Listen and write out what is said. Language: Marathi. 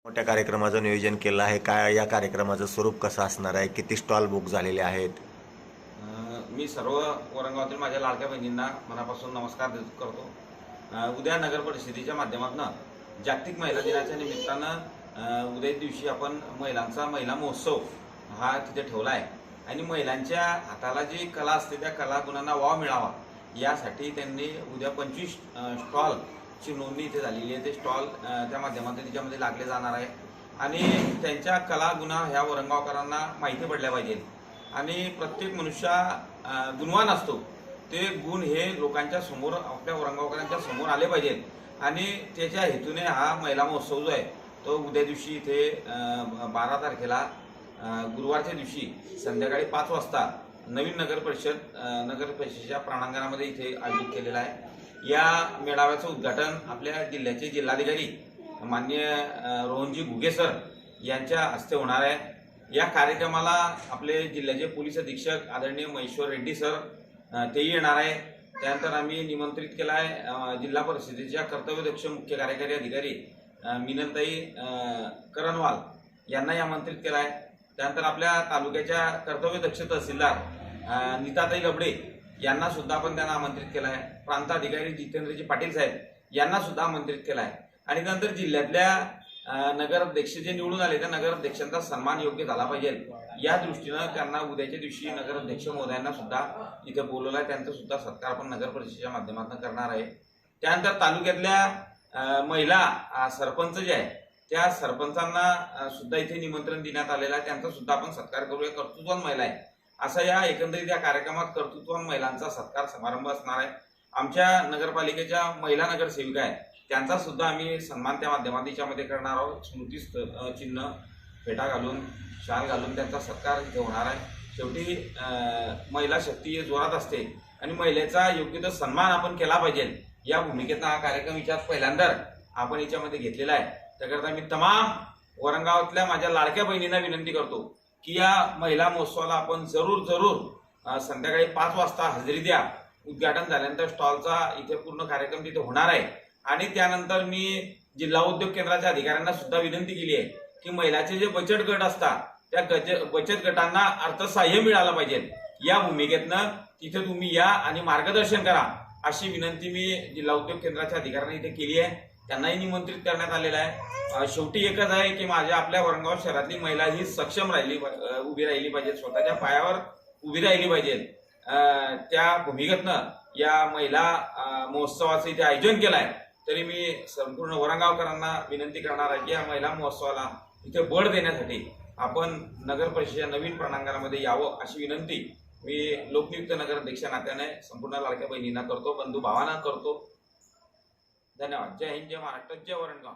मोठ्या कार्यक्रमाचं नियोजन केलं आहे. काय या कार्यक्रमाचं स्वरूप कसं असणार आहे? किती स्टॉल बुक झालेले आहेत? मी सर्व औरंगाबादतील माझ्या लाडक्या बहिणींना मनापासून नमस्कार करतो. उद्या नगर परिषदेच्या माध्यमातून जागतिक महिला दिनाच्या निमित्तानं उद्या दिवशी आपण महिला महोत्सव हा तिथे ठेवला आहे आणि महिलांच्या हाताला जी कला असते त्या कलागुणांना वाव मिळावा यासाठी त्यांनी उद्या 25 स्टॉलची नोंदणी इथे झालेली आहे. ते स्टॉल त्या माध्यमातून तिच्यामध्ये लागले जाणार आहे आणि त्यांच्या कलागुणा ह्या औरंगाबादकरांना माहिती पडल्या पाहिजे आणि प्रत्येक मनुष्य गुणवान असतो. ते गुण हे लोकांच्या समोर आपल्या औरंगाबादकरांच्या समोर आले पाहिजेत आणि त्याच्या हेतूने हा महिला महोत्सव जो आहे तो उद्या दिवशी इथे 12 तारखेला गुरुवारच्या दिवशी संध्याकाळी 5 वाजता नवीन नगर परिषदेच्या प्रांगणामध्ये इथे आयोजित केलेला आहे. या मेळाव्याचं उद्घाटन आपल्या जिल्ह्याचे जिल्हाधिकारी माननीय रोहनजी घुगे सर यांच्या हस्ते होणार आहे. या कार्यक्रमाला आपले जिल्ह्याचे पोलीस अधीक्षक आदरणीय महेश्वर रेड्डी सर तेही येणार आहे. त्यानंतर आम्ही निमंत्रित केला आहे जिल्हा परिषदेच्या कर्तव्यदक्ष मुख्य कार्यकारी अधिकारी मिनलताई करणवाल यांनाही आमंत्रित केला आहे. त्यानंतर आपल्या तालुक्याच्या कर्तव्यदक्ष तहसीलदार नीताताई गबडे यांना सुद्धा आपण त्यांना आमंत्रित केलं आहे. प्रांताधिकारी जितेंद्रजी पाटील साहेब यांना सुद्धा आमंत्रित केलं आहे आणि नंतर जिल्ह्यातल्या नगराध्यक्ष जे निवडून आले त्या नगराध्यक्षांचा सन्मान योग्य झाला पाहिजे या दृष्टीनं त्यांना उद्याच्या दिवशी नगराध्यक्ष महोदयांना सुद्धा इथे बोलवलं आहे. त्यांचा सुद्धा सत्कार आपण नगर परिषदेच्या माध्यमातून करणार आहे. त्यानंतर तालुक्यातल्या महिला सरपंच जे आहे त्या सरपंचांना सुद्धा इथे निमंत्रण देण्यात आलेलं आहे. त्यांचा सुद्धा आपण सत्कार करूया. कर्तृत्ववान महिला आहे असा या एकंदरीत या कार्यक्रमात कर्तृत्ववान महिलांचा सत्कार समारंभ असणार आहे. आमच्या नगरपालिकेच्या महिला नगरसेविका आहेत त्यांचा सुद्धा आम्ही सन्मान त्या माध्यमामध्ये करणार आहोत. स्मृती चिन्ह फेटा घालून शाल घालून त्यांचा सत्कार इथे होणार आहे. शेवटी महिला शक्ती जोरात असते आणि महिलेचा योग्य तो सन्मान आपण केला पाहिजे या भूमिकेतनं हा कार्यक्रम याच्यात पहिल्यांदा आपण याच्यामध्ये घेतलेला आहे. त्याकरता मी तमाम औरंगाबादल्या माझ्या लाडक्या बहिणींना विनंती करतो की या महिला महोत्सवाला आपण जरूर संध्याकाळी 5 वाजता हजेरी द्या. उद्घाटन झाल्यानंतर स्टॉलचा इथे पूर्ण कार्यक्रम तिथे होणार आहे आणि त्यानंतर मी जिल्हा उद्योग केंद्राच्या अधिकाऱ्यांना सुद्धा विनंती केली आहे की महिलाचे जे बचत गट असतात त्या बचत गटांना अर्थसहाय्य मिळालं पाहिजे या भूमिकेतनं तिथे तुम्ही या आणि मार्गदर्शन करा अशी विनंती मी जिल्हा उद्योग केंद्राच्या अधिकाऱ्यांना इथे केली आहे. त्यांनाही निमंत्रित करण्यात आलेलं आहे. शेवटी एकच आहे की आपल्या औरंगाबाद शहरातली महिला ही सक्षम उभी राहिली पाहिजे, स्वतःच्या पायावर उभी राहिली पाहिजे. त्या भूमिकेतनं या महिला महोत्सवाचं इथे आयोजन केलं आहे. तरी मी संपूर्ण औरंगाबादकरांना विनंती करणार आहे की या महिला महोत्सवाला इथे बळ देण्यासाठी आपण नगर परिषदेच्या नवीन प्रांगणामध्ये यावं अशी विनंती मी लोकनियुक्त नगराध्यक्ष नात्याने संपूर्ण लाडक्या बहिणींना करतो, बंधू भावांना करतो. धन्यवाद. जय हिंद, जय महाराष्ट्र, जय औरंगाबाद.